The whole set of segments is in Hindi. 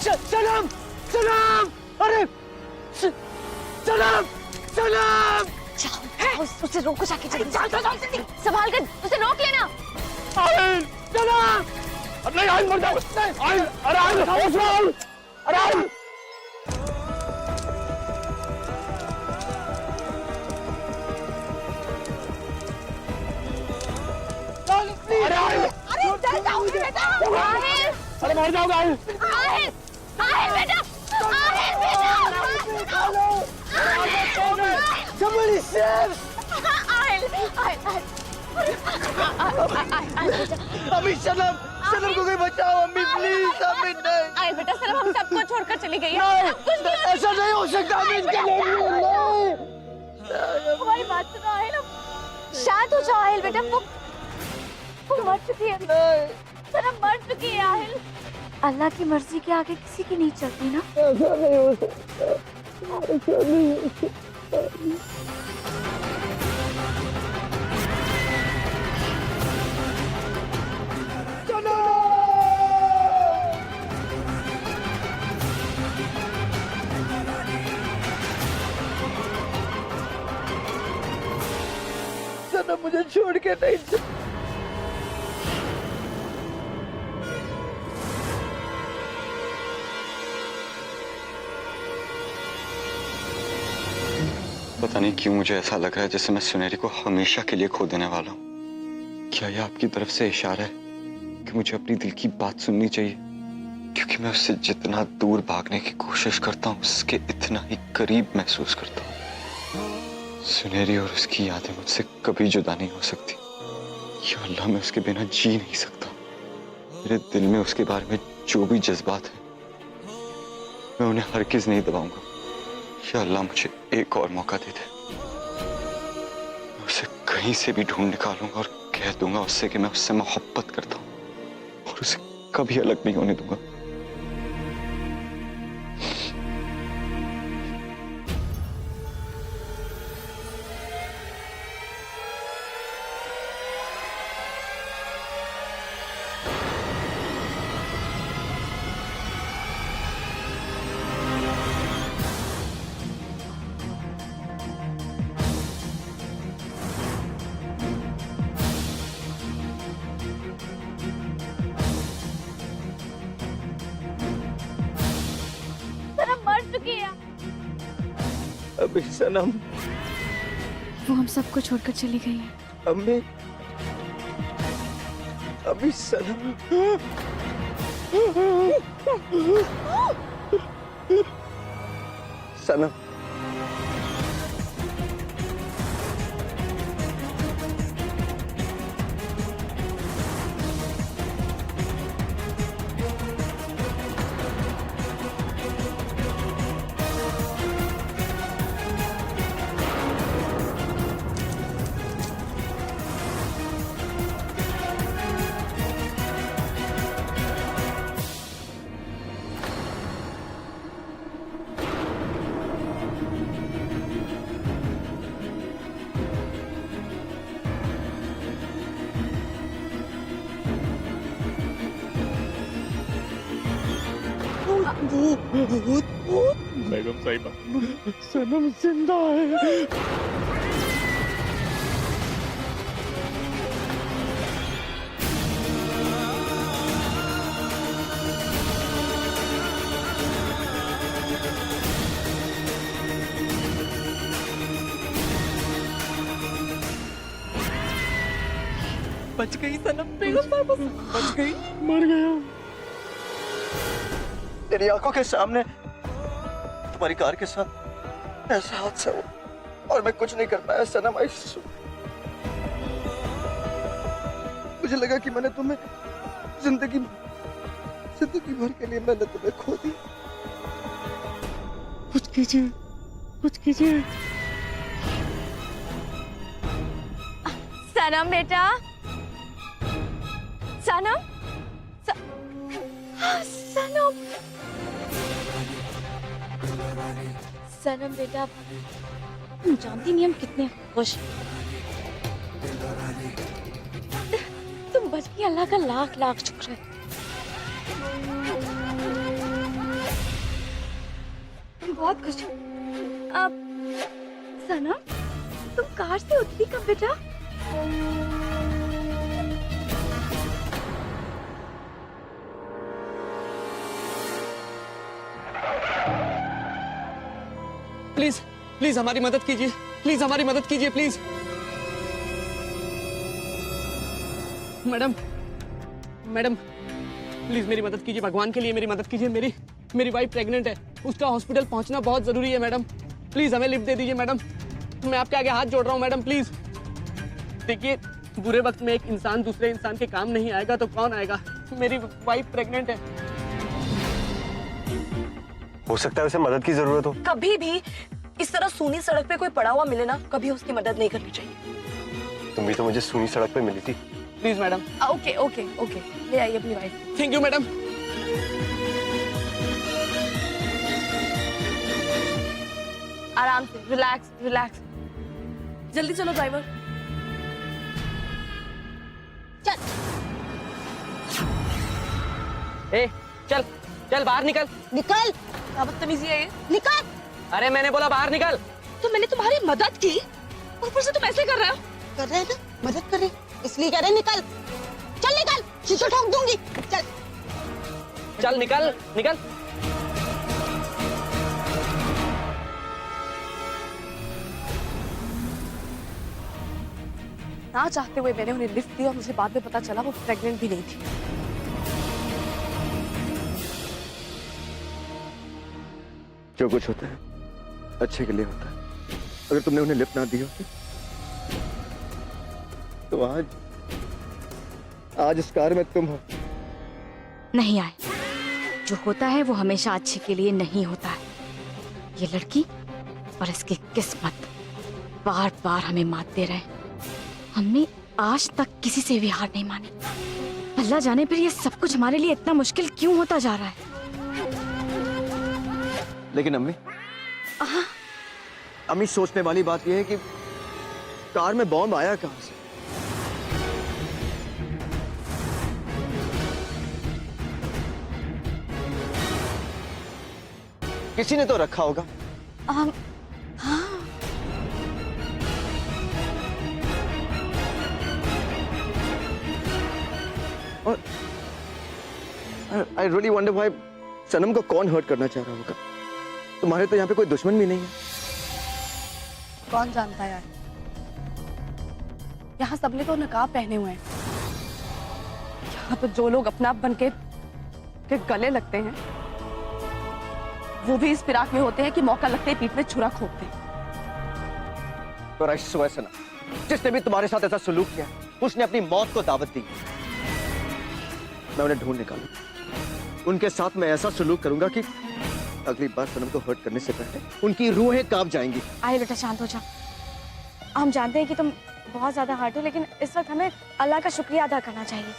सनम सनम, अरे सनम सनम, उसे रोको जाके, जल्दी संभाल कर उसे रोक लेना। आयल सनम, नहीं आयल मर जाओ, आयल, अरे आयल उठाओ उसको, अरे आयल, अरे चल जाओ बेटा। आहिल, अरे मर जाओगे आयल, आहिल, आहिल बेटा, आहिल बेटा, somebody save, आहिल, आहिल, अम्मी सनम, सनम को कोई बचाओ अम्मी प्लीज, अम्मी नहीं, आहिल बेटा, सनम हम सबको छोड़कर चली गई है। कुछ नहीं, ऐसा नहीं हो सकता अम्मी, इसके नहीं, हमारी बात सुनो आहिल, शांत हो जाओ आहिल बेटा, वो मर चुकी है, सनम मर चुकी है आहिल। अल्लाह की मर्जी के आगे किसी की नहीं चलती ना। ऐसा नहीं हो सकता, ऐसा नहीं हो सकता। सनम मुझे छोड़ के नहीं जा। पता नहीं क्यों मुझे ऐसा लग रहा है जैसे मैं सुनहरी को हमेशा के लिए खो देने वाला हूँ। क्या यह आपकी तरफ से इशारा है कि मुझे अपनी दिल की बात सुननी चाहिए? क्योंकि मैं उससे जितना दूर भागने की कोशिश करता हूँ उसके इतना ही करीब महसूस करता हूँ। सुनहरी और उसकी यादें मुझसे कभी जुदा नहीं हो सकती। या अल्लाह, मैं उसके बिना जी नहीं सकता। मेरे दिल में उसके बारे में जो भी जज्बात हैं मैं उन्हें हरगिज नहीं दबाऊंगा। या अल्लाह, मुझे एक और मौका दे दे। मैं उसे कहीं से भी ढूंढ निकालूंगा और कह दूंगा उससे कि मैं उससे मोहब्बत करता हूँ और उसे कभी अलग नहीं होने दूंगा। अभी सनम, वो हम सबको छोड़कर चली गई है। अम्मी, अभी सनम, सनम, बेगम साहिबा, सनम जिंदा है। बच गई सनम, बेगम साहिबा बच गई। मर गया तेरी आंखों के सामने, तुम्हारी कार के साथ ऐसा हादसा हुआ और मैं कुछ नहीं कर पाया सनम। मुझे लगा कि मैंने तुम्हें जिंदगी भर के लिए मैंने तुम्हें खो दी। कुछ कीजिए, कुछ कीजिए। सनम बेटा, सनम, सनम, सनम बेटा, तुम जानती नहीं हम कितने खुश। तुम बच गई, अल्लाह का लाख लाख शुक्र है। बहुत खुश हूँ। अब सनम, तुम कार से उतरी कब बेटा? प्लीज प्लीज हमारी मदद कीजिए, प्लीज हमारी मदद कीजिए प्लीज। मैडम मैडम प्लीज मेरी मदद कीजिए, भगवान के लिए मेरी मदद कीजिए। मेरी वाइफ प्रेग्नेंट है, उसका हॉस्पिटल पहुंचना बहुत जरूरी है मैडम। प्लीज हमें लिफ्ट दे दीजिए मैडम, मैं आपके आगे हाथ जोड़ रहा हूँ मैडम प्लीज। देखिए, बुरे वक्त में एक इंसान दूसरे इंसान के काम नहीं आएगा तो कौन आएगा? मेरी वाइफ प्रेग्नेंट है। हो सकता है उसे मदद की जरूरत हो। कभी भी इस तरह सूनी सड़क पे कोई पड़ा हुआ मिले ना, कभी उसकी मदद नहीं करनी चाहिए। तुम भी तो मुझे सूनी सड़क पे मिली थी। Please madam. Okay okay okay, ले आइए अपनी वाइफ। Thank you madam. आराम से, रिलैक्स रिलैक्स। जल्दी चलो ड्राइवर। ए चल चल बाहर निकल। निकल, क्या बदतमीजी है ये? निकल। अरे मैंने बोला बाहर निकल। तो मैंने तुम्हारी मदद की, ऊपर से तुम ऐसे कर रहे हो। कर रहे हैं ना, मदद कर रहे, इसलिए कह रहे निकल। चल निकल, शीशा ठोक दूंगी। चल चल निकल निकल। ना चाहते हुए मैंने उन्हें लिफ्ट दी और मुझे बाद में पता चला वो प्रेग्नेंट भी नहीं थी। जो कुछ होता है अच्छे के लिए होता है। अगर तुमने उन्हें लिफ्ट ना दी होती तो आज इस कार में तुम हो। नहीं आए, जो होता है वो हमेशा अच्छे के लिए नहीं होता है। ये लड़की और इसकी किस्मत बार बार हमें मात दे रहे हैं। हमने आज तक किसी से भी हार नहीं मानी। अल्लाह जाने फिर ये सब कुछ हमारे लिए इतना मुश्किल क्यों होता जा रहा है। लेकिन अम्मी सोचने वाली बात यह है कि कार में बॉम्ब आया कहां से? किसी ने तो रखा होगा। हाँ। और आई रियली वंडर व्हाई सनम को कौन हर्ट करना चाह रहा होगा। तुम्हारे तो यहाँ पे कोई दुश्मन भी नहीं है। कौन जानता है यार, यहाँ सबने तो नकाब पहने हुए हैं। यहाँ तो जो लोग अपना बन के गले लगते हैं वो भी इस फिराक में होते हैं कि मौका लगते ही पीठ में छुरा खोपते हैं। तो सनम, जिसने भी तुम्हारे साथ ऐसा सुलूक किया उसने अपनी मौत को दावत दी। मैं उन्हें ढूंढ निकालूं, उनके साथ मैं ऐसा सुलूक करूंगा कि अगली बार सनम को हर्ट करने से पहले उनकी रूहें कांप जाएंगी। आए बेटा, शांत हो जा। हम जानते हैं कि तुम बहुत ज्यादा हर्ट हो, लेकिन इस वक्त हमें अल्लाह का शुक्रिया अदा करना चाहिए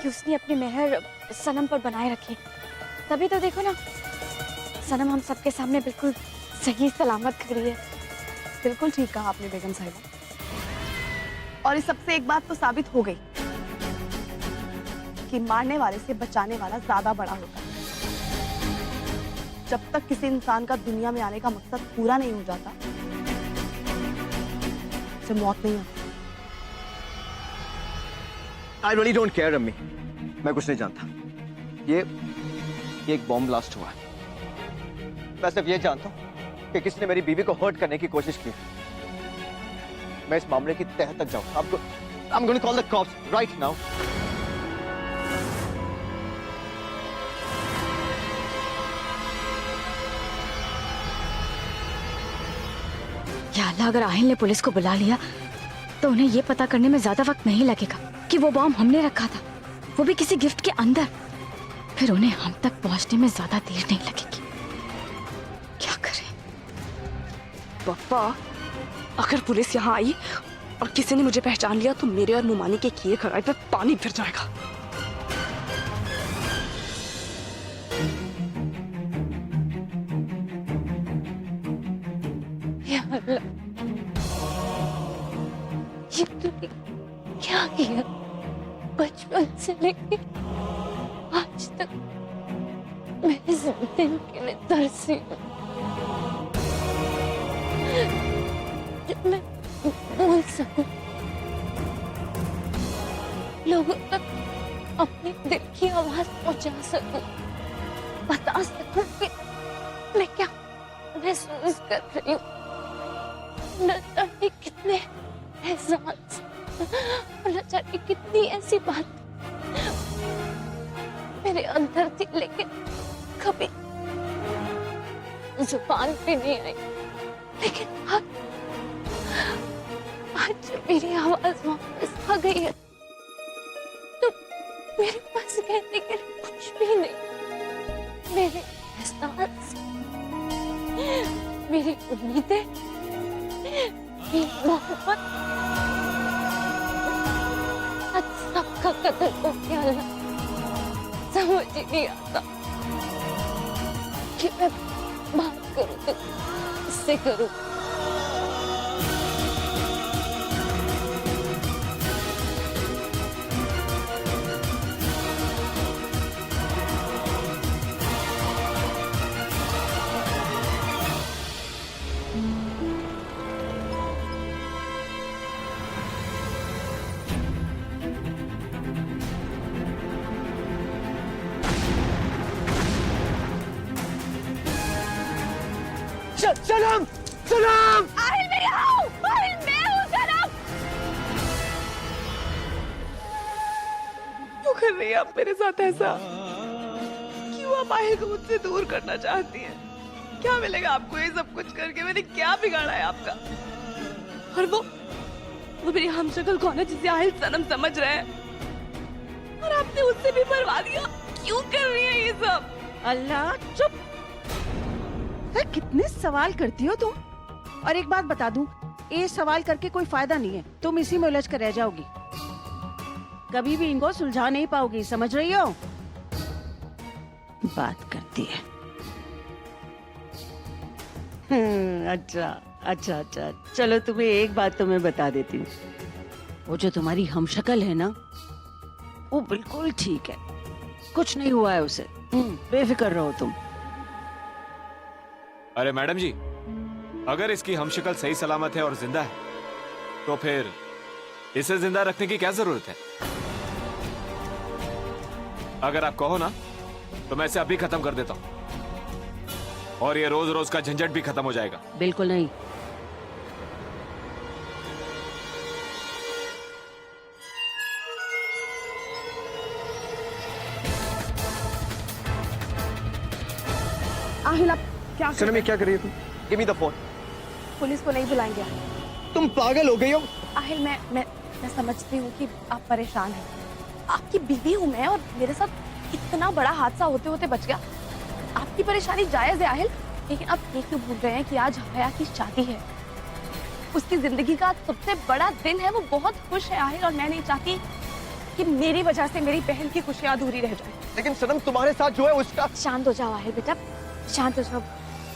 कि उसने अपनी मेहर सनम पर बनाए रखी। तभी तो देखो ना, सनम हम सबके सामने बिल्कुल सही सलामत खड़ी है। बिल्कुल ठीक कहा आपने बेगम साहिबा। और इस सबसे एक बात तो साबित हो गई कि मारने वाले से बचाने वाला ज्यादा बड़ा होता है। जब तक किसी इंसान का दुनिया में आने का मकसद पूरा नहीं हो जाता, उसे मौत नहीं आती। I really don't care, अम्मी। मैं कुछ नहीं जानता। ये एक बॉम्ब ब्लास्ट हुआ है। मैं सिर्फ ये जानता हूँ कि किसने मेरी बीवी को हर्ट करने की कोशिश की। मैं इस मामले की तह तक जाऊंगा। I'm going to call the cops right now. या अल्लाह, अगर आहिल ने पुलिस को बुला लिया तो उन्हें ये पता करने में ज्यादा वक्त नहीं लगेगा कि वो बॉम्ब हमने रखा था, वो भी किसी गिफ्ट के अंदर। फिर उन्हें हम तक पहुंचने में ज्यादा देर नहीं लगेगी। क्या करें? पापा, अगर पुलिस यहाँ आई और किसी ने मुझे पहचान लिया तो मेरे और मुमानी के किए खराए पे पानी फिर जाएगा। या अल्लाह, ये तूने क्या किया? बचपन से लेके आज तक मैं इस दिन के लिए तरसी हूँ। जो मैं बोल सकूं, लोगों तक अपने दिल की आवाज पहुंचा सकूं, बता सकूं कि मैं क्या महसूस कर रही हूँ। न जाने कितने एहसास, न जाने कितनी ऐसी बात मेरे अंदर थी, लेकिन कभी जुबान पे नहीं आई। लेकिन आज मेरी आवाज वापस आ गई है, तो मेरे पास कहने के लिए कुछ भी नहीं। मेरे एहसास, मेरी उम्मीदें, मेरी मोहब्बत, आज सबका कदर हो गया। अल्लाह, समझ ही नहीं आता कि मैं बात करूं तो किससे करूं। सनम, सनम! आहिल मैं यहाँ हूँ, आहिल मैं हूँ सनम। क्यों कर रही है आप मेरे साथ ऐसा? क्यों आप आहिल को मुझसे दूर करना चाहती हैं? क्या मिलेगा आपको ये सब कुछ करके? मैंने क्या बिगाड़ा है आपका? और वो मेरी हमशक्ल कौन है जिसे आहिल सनम समझ रहे हैं? और आपने उससे भी मरवा दिया। क्यों कर रही है ये सब? अल्लाह, चुप। है, कितने सवाल करती हो तुम। और एक बात बता दूं, ये सवाल करके कोई फायदा नहीं है, तुम इसी में उलझ कर रह जाओगी, कभी भी इनको सुलझा नहीं पाओगी, समझ रही हो? बात करती है। अच्छा अच्छा अच्छा, चलो तुम्हें एक बात तो मैं बता देती हूँ, वो जो तुम्हारी हमशक्ल है ना, वो बिल्कुल ठीक है, कुछ नहीं हुआ है उसे, बेफिक्र रहो तुम। अरे मैडम जी, अगर इसकी हमशक्ल सही सलामत है और जिंदा है, तो फिर इसे जिंदा रखने की क्या जरूरत है? अगर आप कहो ना, तो मैं इसे अभी खत्म कर देता हूं, और ये रोज रोज का झंझट भी खत्म हो जाएगा। बिल्कुल नहीं। आहिल आप क्या कर सनम, ये क्या कर रही है तुम? Give me the phone. Police को नहीं बुलाएंगे। तुम पागल हो गई हो? आहिल मैं समझती हूँ कि आप परेशान हैं। आपकी बीवी हूँ मैं, और मेरे साथ इतना बड़ा हादसा होते होते बच गया। आपकी परेशानी जायज है आहिल, लेकिन आप ये क्यों भूल रहे हैं कि आज हया की शादी है, उसकी जिंदगी का सबसे बड़ा दिन है। वो बहुत खुश है आहिल, और मैं नहीं चाहती कि मेरी वजह से मेरी बहन की खुशियाँ अधूरी रह जाए। लेकिन सनम, तुम्हारे साथ जो है उसका... शांत हो जाओ आहिल बेटा, शांत हो जाओ।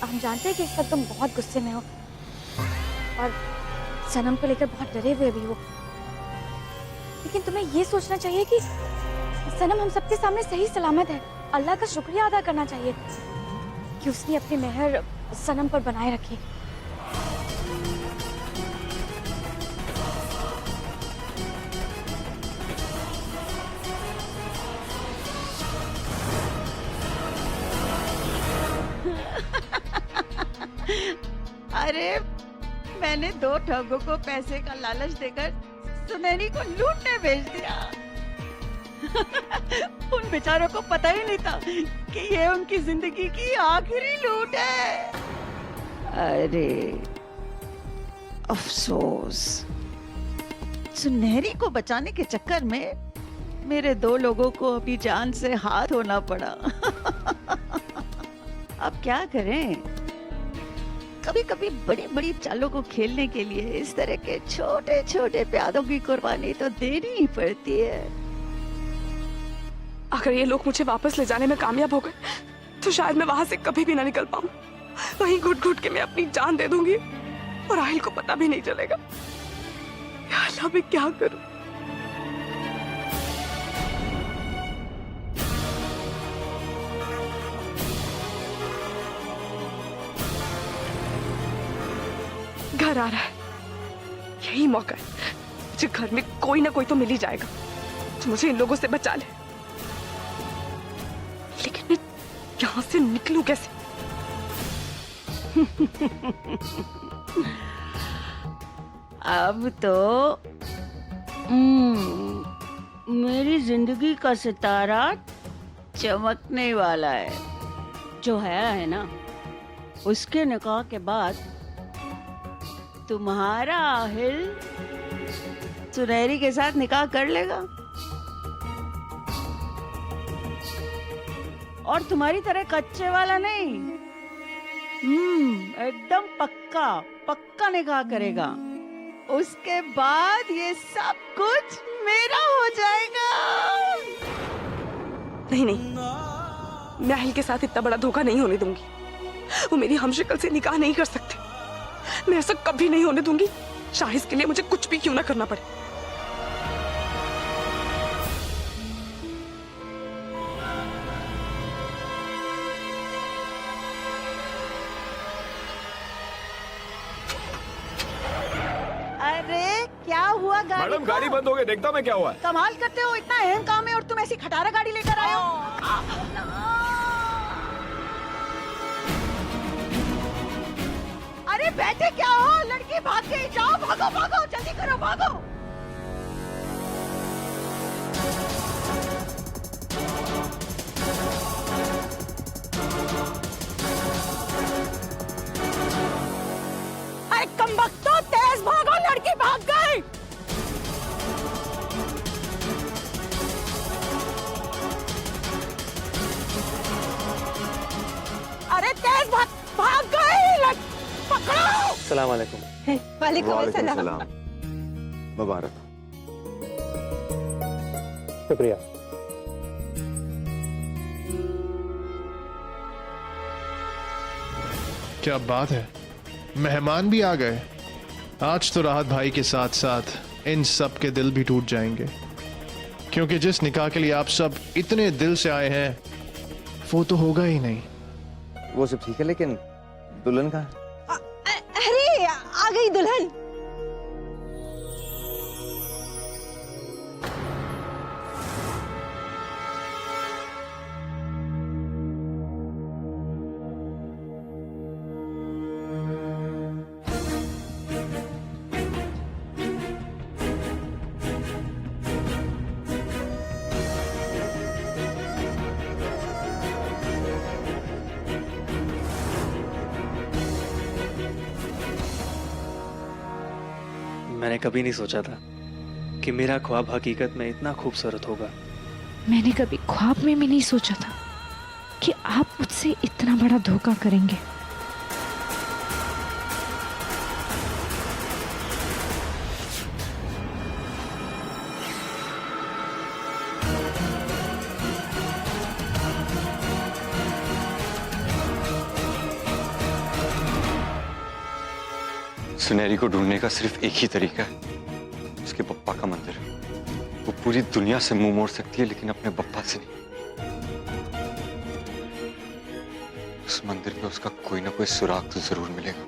हम जानते हैं कि इस वक्त तुम बहुत गुस्से में हो, और सनम को लेकर बहुत डरे हुए भी हो, लेकिन तुम्हें ये सोचना चाहिए कि सनम हम सबके सामने सही सलामत है। अल्लाह का शुक्रिया अदा करना चाहिए कि उसने अपनी मेहर सनम पर बनाए रखी। अरे, मैंने 2 ठगों को पैसे का लालच देकर सुनहरी को लूटने भेज दिया। उन बेचारों को पता ही नहीं था कि ये उनकी जिंदगी की आखिरी लूट है। अरे अफसोस, सुनहरी को बचाने के चक्कर में मेरे 2 लोगों को अपनी जान से हाथ धोना पड़ा। अब क्या करें, कभी कभी बड़ी बड़ी चालों को खेलने के लिए इस तरह के छोटे छोटे प्यादों की कुर्बानी तो देनी ही पड़ती है। अगर ये लोग मुझे वापस ले जाने में कामयाब हो गए, तो शायद मैं वहां से कभी भी ना निकल पाऊं। वहीं घुट घुट के मैं अपनी जान दे दूंगी, और आहिल को पता भी नहीं चलेगा। या अल्लाह, मैं क्या करूं? घर आ रहा है, यही मौका है। मुझे घर में कोई ना कोई तो मिल ही जाएगा जो मुझे इन लोगों से बचा ले। लेकिन मैं यहां से निकलूं कैसे? अब तो मेरी जिंदगी का सितारा चमकने वाला है। जो है ना, उसके निकाह के बाद तुम्हारा आहिल सुनहरी के साथ निकाह कर लेगा और तुम्हारी तरह कच्चे वाला नहीं, एकदम पक्का पक्का निकाह करेगा। उसके बाद ये सब कुछ मेरा हो जाएगा। नहीं नहीं, मैं आहिल के साथ इतना बड़ा धोखा नहीं होने दूंगी। वो मेरी हमशक्ल से निकाह नहीं कर सकते। मैं ऐसा कभी नहीं होने दूंगी, चाहे इसके लिए मुझे कुछ भी क्यों ना करना पड़े। अरे क्या हुआ गाड़ी मैडम को? गाड़ी बंद हो गई, देखता मैं क्या हुआ है। कमाल करते हो, इतना अहम काम है और तुम ऐसी खटारा गाड़ी लेकर आए हो। अरे बैठे क्या हो, लड़की भाग गई। जाओ भागो भागो, जल्दी करो भागो। अरे कमबख्तो, तेज भागो, लड़की भाग गई। अरे तेज भाग गई, पकड़ो। सलाम वालेकुम। वालेकुम सलाम। मुबारक। शुक्रिया। क्या बात है, मेहमान भी आ गए। आज तो राहत भाई के साथ साथ इन सब के दिल भी टूट जाएंगे, क्योंकि जिस निकाह के लिए आप सब इतने दिल से आए हैं वो तो होगा ही नहीं। वो सब ठीक है, लेकिन दुल्हन कहाँ है? अरे आ गई दुल्हन। मैंने कभी नहीं सोचा था कि मेरा ख्वाब हकीकत में इतना खूबसूरत होगा। मैंने कभी ख्वाब में भी नहीं सोचा था कि आप मुझसे इतना बड़ा धोखा करेंगे। सुनहरी को ढूंढने का सिर्फ एक ही तरीका है, उसके पप्पा का मंदिर। वो पूरी दुनिया से मुंह मोड़ सकती है, लेकिन अपने पप्पा से नहीं। उस मंदिर पे उसका कोई ना कोई सुराग तो जरूर मिलेगा।